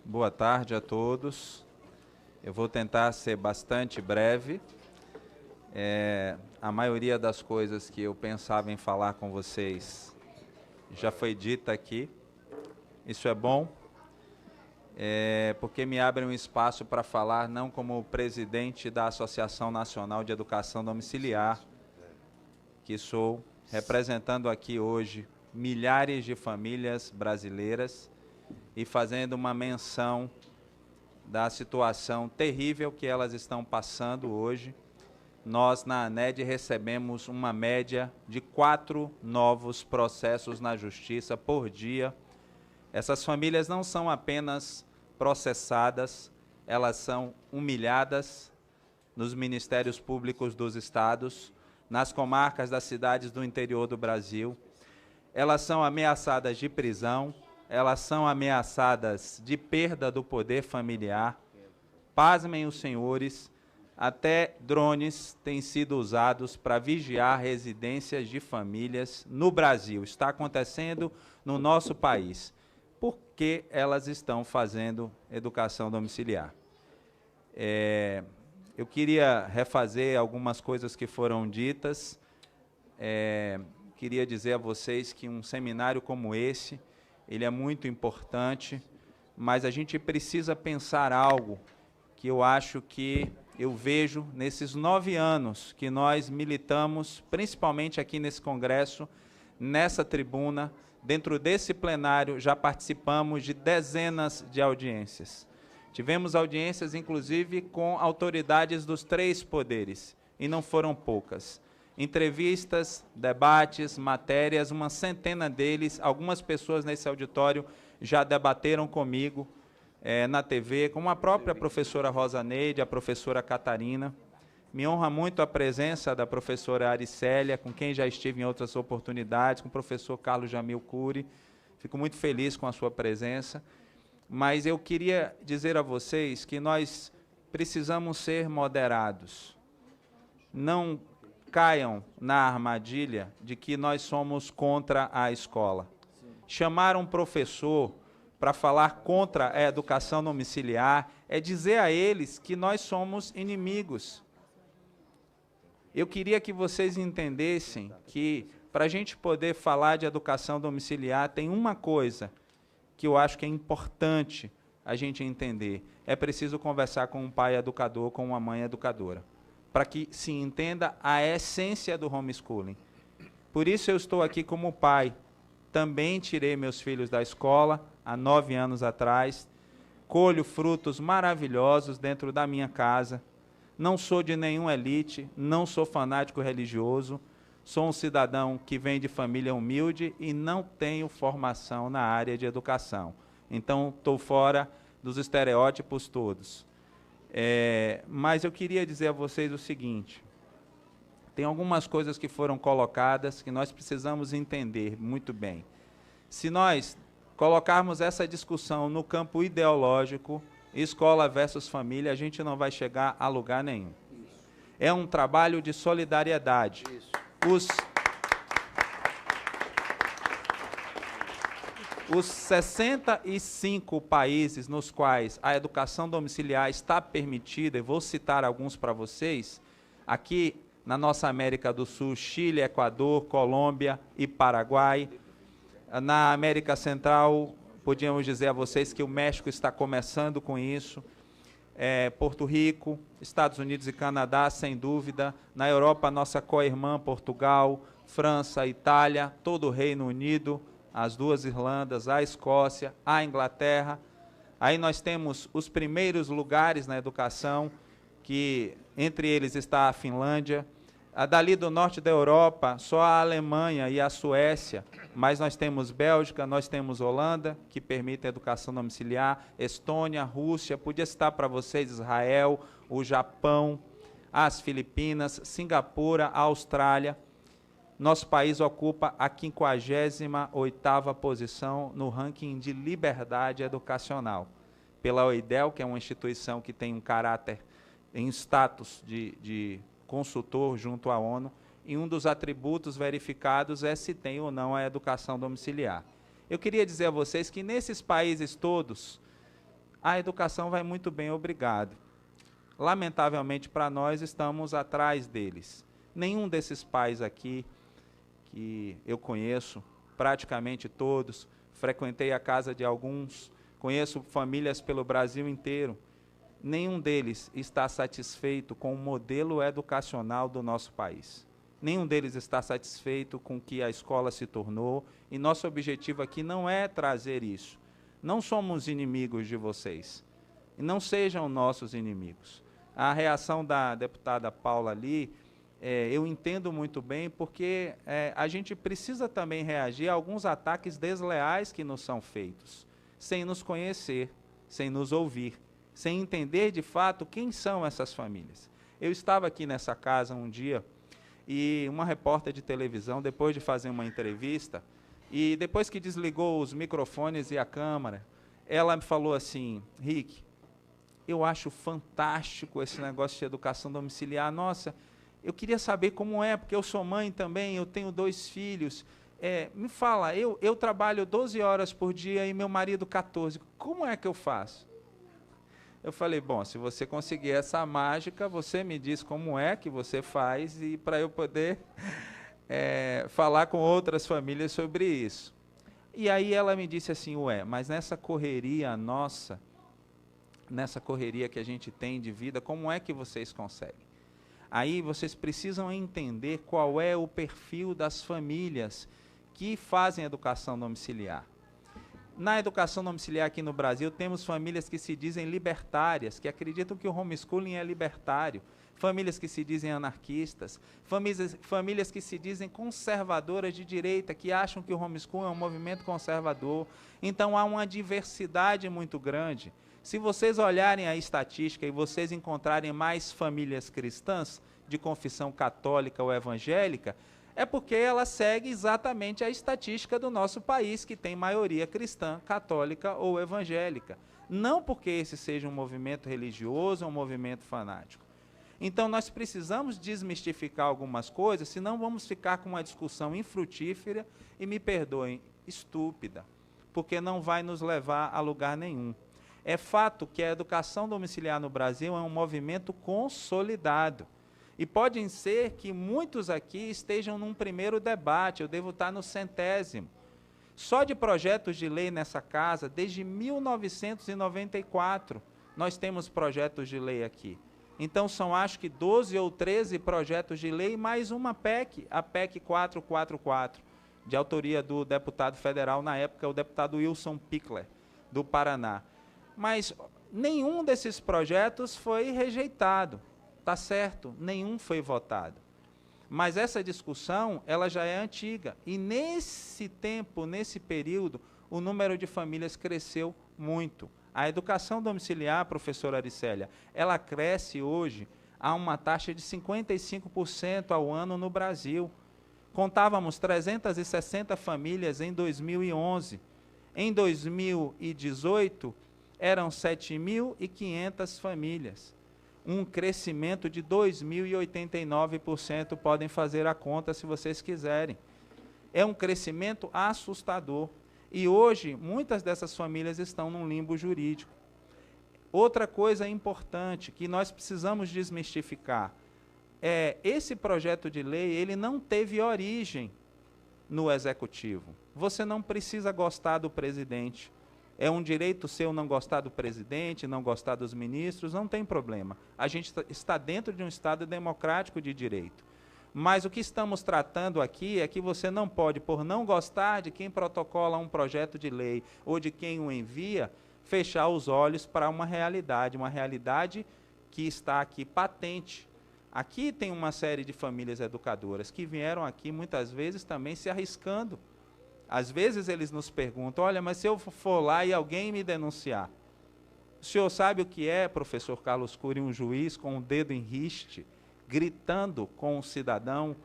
Boa tarde a todos. Eu vou tentar ser bastante breve. A maioria das coisas que eu pensava em falar com vocês já foi dita aqui. Isso é bom, porque me abre um espaço para falar não como presidente da Associação Nacional de Educação Domiciliar, que sou, representando aqui hoje milhares de famílias brasileiras e fazendo uma menção da situação terrível que elas estão passando hoje. Nós, na ANED, recebemos uma média de 4 novos processos na Justiça por dia. Essas famílias não são apenas processadas, elas são humilhadas nos ministérios públicos dos estados, nas comarcas das cidades do interior do Brasil. Elas são ameaçadas de prisão, elas são ameaçadas de perda do poder familiar. Pasmem os senhores, até drones têm sido usados para vigiar residências de famílias no Brasil. Está acontecendo no nosso país. Por que elas estão fazendo educação domiciliar? Eu queria refazer algumas coisas que foram ditas. Queria dizer a vocês que um seminário como esse, ele é muito importante, mas a gente precisa pensar algo que eu acho que eu vejo nesses 9 anos que nós militamos, principalmente aqui nesse congresso, nessa tribuna, dentro desse plenário, já participamos de dezenas de audiências. Tivemos audiências, inclusive, com autoridades dos 3 poderes, e não foram poucas. Entrevistas, debates, matérias, uma centena deles, algumas pessoas nesse auditório já debateram comigo na TV, como a própria professora Rosa Neide, a professora Catarina. Me honra muito a presença da professora Aricélia, com quem já estive em outras oportunidades, com o professor Carlos Jamil Cury. Fico muito feliz com a sua presença. Mas eu queria dizer a vocês que nós precisamos ser moderados. Não caiam na armadilha de que nós somos contra a escola. Chamar um professor para falar contra a educação domiciliar é dizer a eles que nós somos inimigos. Eu queria que vocês entendessem que, para a gente poder falar de educação domiciliar, tem uma coisa que eu acho que é importante a gente entender. É preciso conversar com um pai educador, com uma mãe educadora, para que se entenda a essência do homeschooling. Por isso eu estou aqui como pai. Também tirei meus filhos da escola há 9 anos atrás. Colho frutos maravilhosos dentro da minha casa. Não sou de nenhuma elite, não sou fanático religioso. Sou um cidadão que vem de família humilde e não tenho formação na área de educação. Então, estou fora dos estereótipos todos. Mas eu queria dizer a vocês o seguinte: tem algumas coisas que foram colocadas que nós precisamos entender muito bem. Se nós colocarmos essa discussão no campo ideológico, escola versus família, a gente não vai chegar a lugar nenhum. É um trabalho de solidariedade. Os 65 países nos quais a educação domiciliar está permitida, e vou citar alguns para vocês, aqui na nossa América do Sul, Chile, Equador, Colômbia e Paraguai. Na América Central, podíamos dizer a vocês que o México está começando com isso. Porto Rico, Estados Unidos e Canadá, sem dúvida. Na Europa, nossa co-irmã, Portugal, França, Itália, todo o Reino Unido, as 2 Irlandas, a Escócia, a Inglaterra. Aí nós temos os primeiros lugares na educação, que entre eles está a Finlândia. Dali do norte da Europa, só a Alemanha e a Suécia, mas nós temos Bélgica, nós temos Holanda, que permite a educação domiciliar, Estônia, Rússia, podia citar para vocês Israel, o Japão, as Filipinas, Singapura, a Austrália. Nosso país ocupa a 58ª posição no ranking de liberdade educacional, pela OIDEL, que é uma instituição que tem um caráter em status de consultor junto à ONU, e um dos atributos verificados é se tem ou não a educação domiciliar. Eu queria dizer a vocês que nesses países todos, A educação vai muito bem, obrigado. Lamentavelmente para nós, estamos atrás deles. Nenhum desses pais aqui, que eu conheço, praticamente todos, frequentei a casa de alguns, conheço famílias pelo Brasil inteiro, nenhum deles está satisfeito com o modelo educacional do nosso país. Nenhum deles está satisfeito com o que a escola se tornou, e nosso objetivo aqui não é trazer isso. Não somos inimigos de vocês, e não sejam nossos inimigos. A reação da deputada Paula ali, eu entendo muito bem, porque a gente precisa também reagir a alguns ataques desleais que nos são feitos, sem nos conhecer, sem nos ouvir, sem entender de fato quem são essas famílias. Eu estava aqui nessa casa um dia, e uma repórter de televisão, depois de fazer uma entrevista, e depois que desligou os microfones e a câmera, ela me falou assim: Rick, eu acho fantástico esse negócio de educação domiciliar. Nossa, eu queria saber como é, porque eu sou mãe também, eu tenho 2 filhos. Me fala, eu trabalho 12 horas por dia e meu marido 14. Como é que eu faço? Eu falei, bom, se você conseguir essa mágica, você me diz como é que você faz, e para eu poder falar com outras famílias sobre isso. E aí ela me disse assim, mas nessa correria nossa, nessa correria que a gente tem de vida, como é que vocês conseguem? Aí vocês precisam entender qual é o perfil das famílias que fazem educação domiciliar. Na educação domiciliar aqui no Brasil, temos famílias que se dizem libertárias, que acreditam que o homeschooling é libertário, famílias que se dizem anarquistas, famílias que se dizem conservadoras de direita, que acham que o homeschooling é um movimento conservador. Então há uma diversidade muito grande. Se vocês olharem a estatística e vocês encontrarem mais famílias cristãs, de confissão católica ou evangélica, é porque ela segue exatamente a estatística do nosso país, que tem maioria cristã, católica ou evangélica. Não porque esse seja um movimento religioso ou um movimento fanático. Então, nós precisamos desmistificar algumas coisas, senão vamos ficar com uma discussão infrutífera e, me perdoem, estúpida, porque não vai nos levar a lugar nenhum. É fato que a educação domiciliar no Brasil é um movimento consolidado. E pode ser que muitos aqui estejam num primeiro debate, eu devo estar no 100º. Só de projetos de lei nessa casa, desde 1994, nós temos projetos de lei aqui. Então, são acho que 12 ou 13 projetos de lei, mais uma PEC, a PEC 444, de autoria do deputado federal, na época, o deputado Wilson Pickler, do Paraná. Mas nenhum desses projetos foi rejeitado. Tá certo, nenhum foi votado. Mas essa discussão, ela já é antiga. E nesse tempo, nesse período, o número de famílias cresceu muito. A educação domiciliar, professora Aricélia, ela cresce hoje a uma taxa de 55% ao ano no Brasil. Contávamos 360 famílias em 2011. Em 2018, eram 7.500 famílias. Um crescimento de 2.089%, podem fazer a conta se vocês quiserem. É um crescimento assustador. E hoje, muitas dessas famílias estão num limbo jurídico. Outra coisa importante que nós precisamos desmistificar, esse projeto de lei, ele não teve origem no Executivo. Você não precisa gostar do presidente. É um direito seu não gostar do presidente, não gostar dos ministros, não tem problema. A gente está dentro de um Estado democrático de direito. Mas o que estamos tratando aqui é que você não pode, por não gostar de quem protocola um projeto de lei ou de quem o envia, fechar os olhos para uma realidade que está aqui patente. Aqui tem uma série de famílias educadoras que vieram aqui muitas vezes também se arriscando. Às vezes eles nos perguntam, olha, mas se eu for lá e alguém me denunciar, o senhor sabe o que é, professor Carlos Cury, um juiz com o dedo em riste, gritando com um cidadão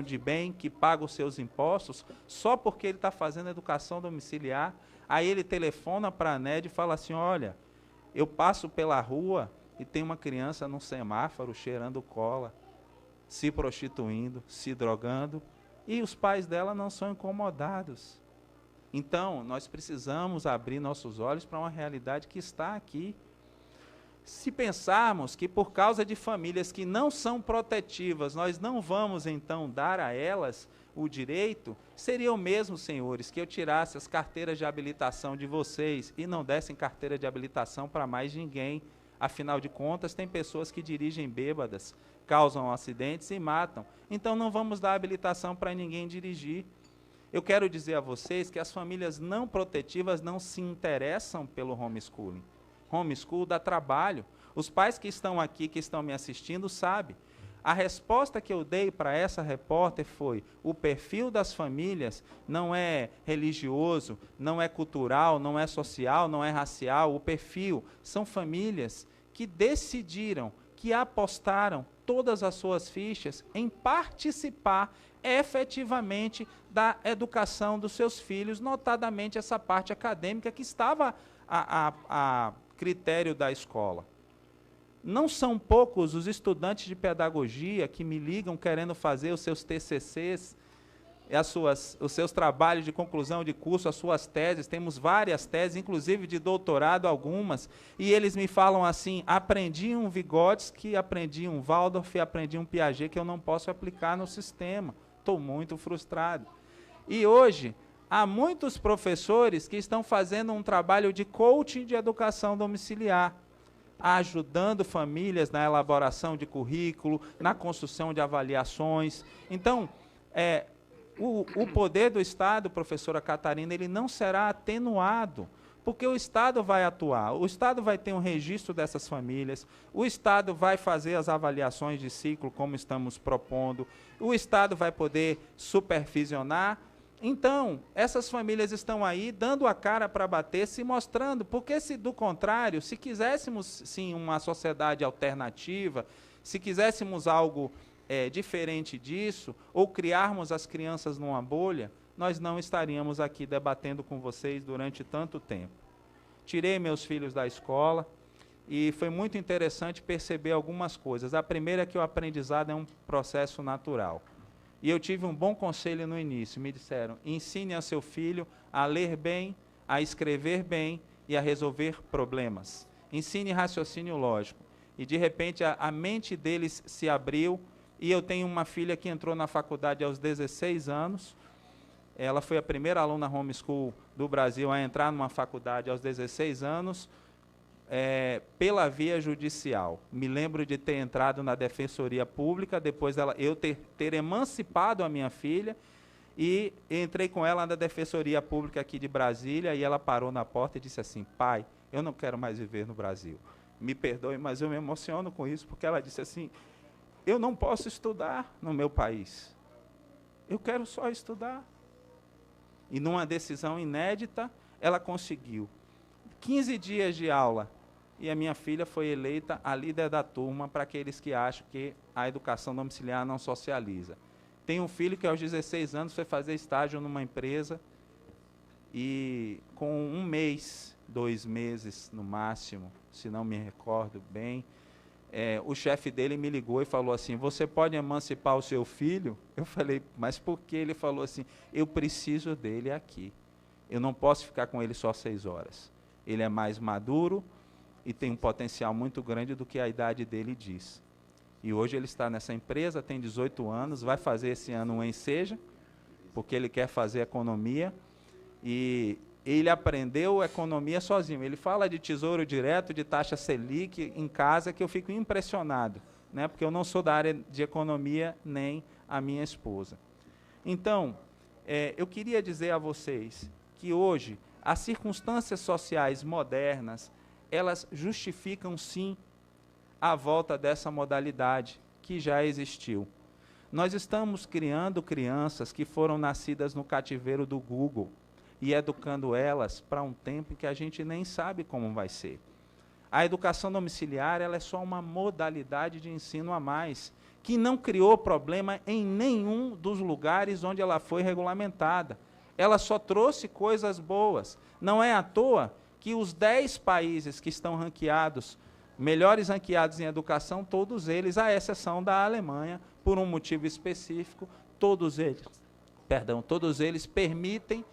de bem que paga os seus impostos, só porque ele está fazendo educação domiciliar? Aí ele telefona para a ANED e fala assim, olha, eu passo pela rua e tem uma criança num semáforo cheirando cola, se prostituindo, se drogando, e os pais dela não são incomodados. Então, nós precisamos abrir nossos olhos para uma realidade que está aqui. Se pensarmos que por causa de famílias que não são protetivas, nós não vamos então dar a elas o direito, seria o mesmo, senhores, que eu tirasse as carteiras de habilitação de vocês e não dessem carteira de habilitação para mais ninguém. Afinal de contas, tem pessoas que dirigem bêbadas, causam acidentes e matam. Então não vamos dar habilitação para ninguém dirigir. Eu quero dizer a vocês que as famílias não protetivas não se interessam pelo homeschooling. Homeschool dá trabalho. Os pais que estão aqui, que estão me assistindo, sabem. A resposta que eu dei para essa repórter foi: o perfil das famílias não é religioso, não é cultural, não é social, não é racial. O perfil são famílias que decidiram, que apostaram todas as suas fichas em participar efetivamente da educação dos seus filhos, notadamente essa parte acadêmica que estava a critério da escola. Não são poucos os estudantes de pedagogia que me ligam querendo fazer os seus TCCs, os seus trabalhos de conclusão de curso, as suas teses. Temos várias teses, inclusive de doutorado, algumas, e eles me falam assim: aprendi um Vygotsky, aprendi um Waldorf, aprendi um Piaget que eu não posso aplicar no sistema. Estou muito frustrado. E hoje, há muitos professores que estão fazendo um trabalho de coaching de educação domiciliar, ajudando famílias na elaboração de currículo, na construção de avaliações. Então, o poder do Estado, professora Catarina, ele não será atenuado, porque o Estado vai atuar, o Estado vai ter um registro dessas famílias, o Estado vai fazer as avaliações de ciclo, como estamos propondo, o Estado vai poder supervisionar. Então, essas famílias estão aí dando a cara para bater, se mostrando, porque se do contrário, se quiséssemos sim uma sociedade alternativa, se quiséssemos algo diferente disso, ou criarmos as crianças numa bolha, nós não estaríamos aqui debatendo com vocês durante tanto tempo. Tirei meus filhos da escola e foi muito interessante perceber algumas coisas. A primeira é que o aprendizado é um processo natural. E eu tive um bom conselho no início. Me disseram: ensine a seu filho a ler bem, a escrever bem e a resolver problemas. Ensine raciocínio lógico. E, de repente, a mente deles se abriu. E eu tenho uma filha que entrou na faculdade aos 16 anos. Ela foi a primeira aluna homeschool do Brasil a entrar numa faculdade aos 16 anos, pela via judicial. Me lembro de ter entrado na Defensoria Pública, depois eu ter emancipado a minha filha, e entrei com ela na Defensoria Pública aqui de Brasília, e ela parou na porta e disse assim: pai, eu não quero mais viver no Brasil. Me perdoe, mas eu me emociono com isso, porque ela disse assim: eu não posso estudar no meu país. Eu quero só estudar. E numa decisão inédita, ela conseguiu 15 dias de aula. E a minha filha foi eleita a líder da turma para aqueles que acham que a educação domiciliar não socializa. Tenho um filho que aos 16 anos foi fazer estágio numa empresa e com 1 mês, 2 meses no máximo, se não me recordo bem, o chefe dele me ligou e falou assim: você pode emancipar o seu filho? Eu falei: mas por que? Ele falou assim: eu preciso dele aqui. Eu não posso ficar com ele só 6 horas. Ele é mais maduro e tem um potencial muito grande do que a idade dele diz. E hoje ele está nessa empresa, tem 18 anos, vai fazer esse ano um Enseja, porque ele quer fazer economia, e ele aprendeu economia sozinho. Ele fala de tesouro direto, de taxa Selic em casa, que eu fico impressionado, né? Porque eu não sou da área de economia, nem a minha esposa. Então, eu queria dizer a vocês que hoje as circunstâncias sociais modernas, elas justificam sim a volta dessa modalidade que já existiu. Nós estamos criando crianças que foram nascidas no cativeiro do Google e educando elas para um tempo que a gente nem sabe como vai ser. A educação domiciliar, ela é só uma modalidade de ensino a mais, que não criou problema em nenhum dos lugares onde ela foi regulamentada. Ela só trouxe coisas boas. Não é à toa que os 10 países que estão ranqueados, melhores ranqueados em educação, todos eles, à exceção da Alemanha, por um motivo específico, todos eles permitem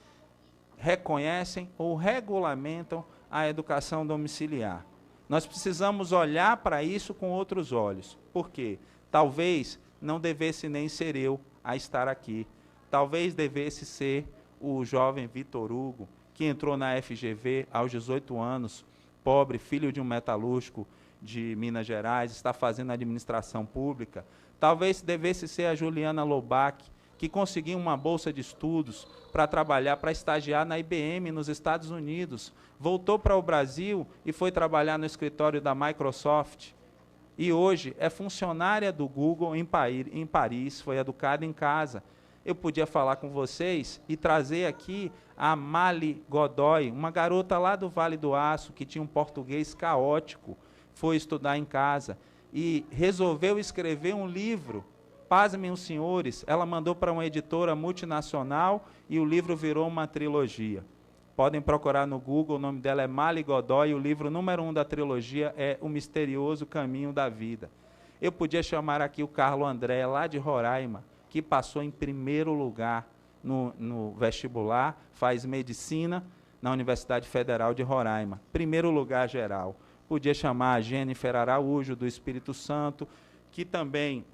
reconhecem ou regulamentam a educação domiciliar. Nós precisamos olhar para isso com outros olhos. Por quê? Talvez não devesse nem ser eu a estar aqui. Talvez devesse ser o jovem Vitor Hugo, que entrou na FGV aos 18 anos, pobre, filho de um metalúrgico de Minas Gerais, está fazendo administração pública. Talvez devesse ser a Juliana Lobac, que conseguiu uma bolsa de estudos para trabalhar, para estagiar na IBM nos Estados Unidos. Voltou para o Brasil e foi trabalhar no escritório da Microsoft. E hoje é funcionária do Google em Paris, foi educada em casa. Eu podia falar com vocês e trazer aqui a Mali Godoy, uma garota lá do Vale do Aço, que tinha um português caótico, foi estudar em casa e resolveu escrever um livro. Pasmem os senhores, ela mandou para uma editora multinacional e o livro virou uma trilogia. Podem procurar no Google, o nome dela é Mali Godoy, o livro número 1 da trilogia é O Misterioso Caminho da Vida. Eu podia chamar aqui o Carlos André, lá de Roraima, que passou em primeiro lugar no vestibular, faz medicina na Universidade Federal de Roraima, primeiro lugar geral. Podia chamar a Jennifer Araújo, do Espírito Santo, que também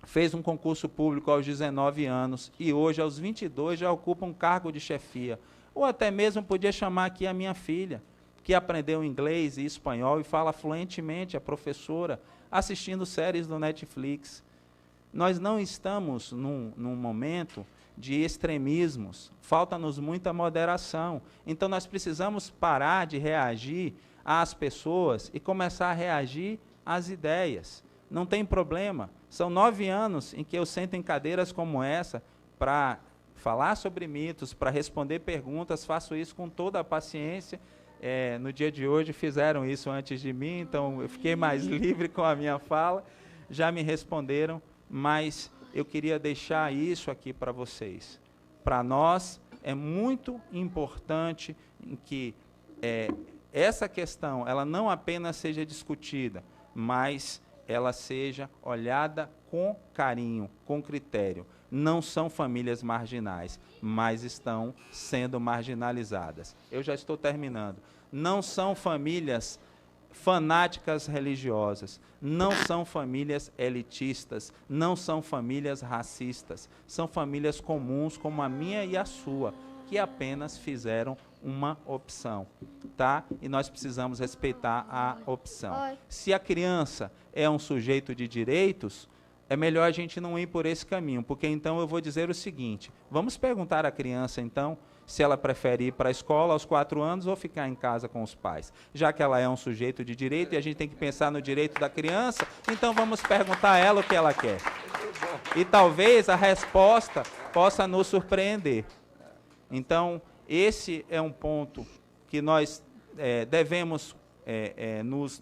fez um concurso público aos 19 anos e hoje, aos 22, já ocupa um cargo de chefia. Ou até mesmo podia chamar aqui a minha filha, que aprendeu inglês e espanhol e fala fluentemente, a professora, assistindo séries do Netflix. Nós não estamos num momento de extremismos, falta-nos muita moderação. Então, nós precisamos parar de reagir às pessoas e começar a reagir às ideias. Não tem problema. São 9 anos em que eu sento em cadeiras como essa para falar sobre mitos, para responder perguntas, faço isso com toda a paciência. No dia de hoje fizeram isso antes de mim, então eu fiquei mais livre com a minha fala, já me responderam, mas eu queria deixar isso aqui para vocês. Para nós é muito importante que essa questão ela não apenas seja discutida, mas ela seja olhada com carinho, com critério. Não são famílias marginais, mas estão sendo marginalizadas. Eu já estou terminando. Não são famílias fanáticas religiosas, não são famílias elitistas, não são famílias racistas, são famílias comuns como a minha e a sua, que apenas fizeram uma opção, tá? E nós precisamos respeitar a opção. Se a criança é um sujeito de direitos, é melhor a gente não ir por esse caminho, porque então eu vou dizer o seguinte, vamos perguntar à criança então, se ela prefere ir para a escola aos 4 anos ou ficar em casa com os pais. Já que ela é um sujeito de direito e a gente tem que pensar no direito da criança, então vamos perguntar a ela o que ela quer. E talvez a resposta possa nos surpreender. Então, esse é um ponto que nós devemos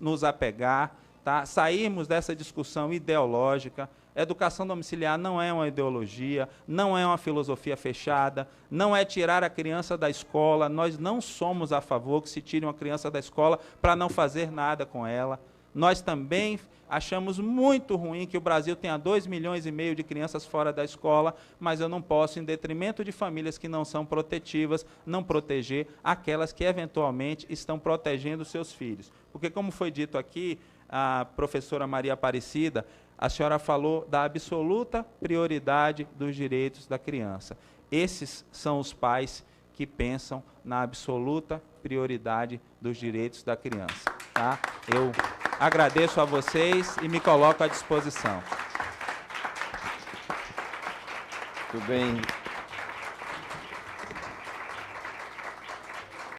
nos apegar, tá? Sairmos dessa discussão ideológica. Educação domiciliar não é uma ideologia, não é uma filosofia fechada, não é tirar a criança da escola. Nós não somos a favor que se tire uma criança da escola para não fazer nada com ela. Nós também achamos muito ruim que o Brasil tenha 2,5 milhões de crianças fora da escola, mas eu não posso, em detrimento de famílias que não são protetivas, não proteger aquelas que eventualmente estão protegendo seus filhos. Porque, como foi dito aqui, a professora Maria Aparecida, a senhora falou da absoluta prioridade dos direitos da criança. Esses são os pais que pensam na absoluta prioridade dos direitos da criança. Tá? Eu agradeço a vocês e me coloco à disposição. Muito bem.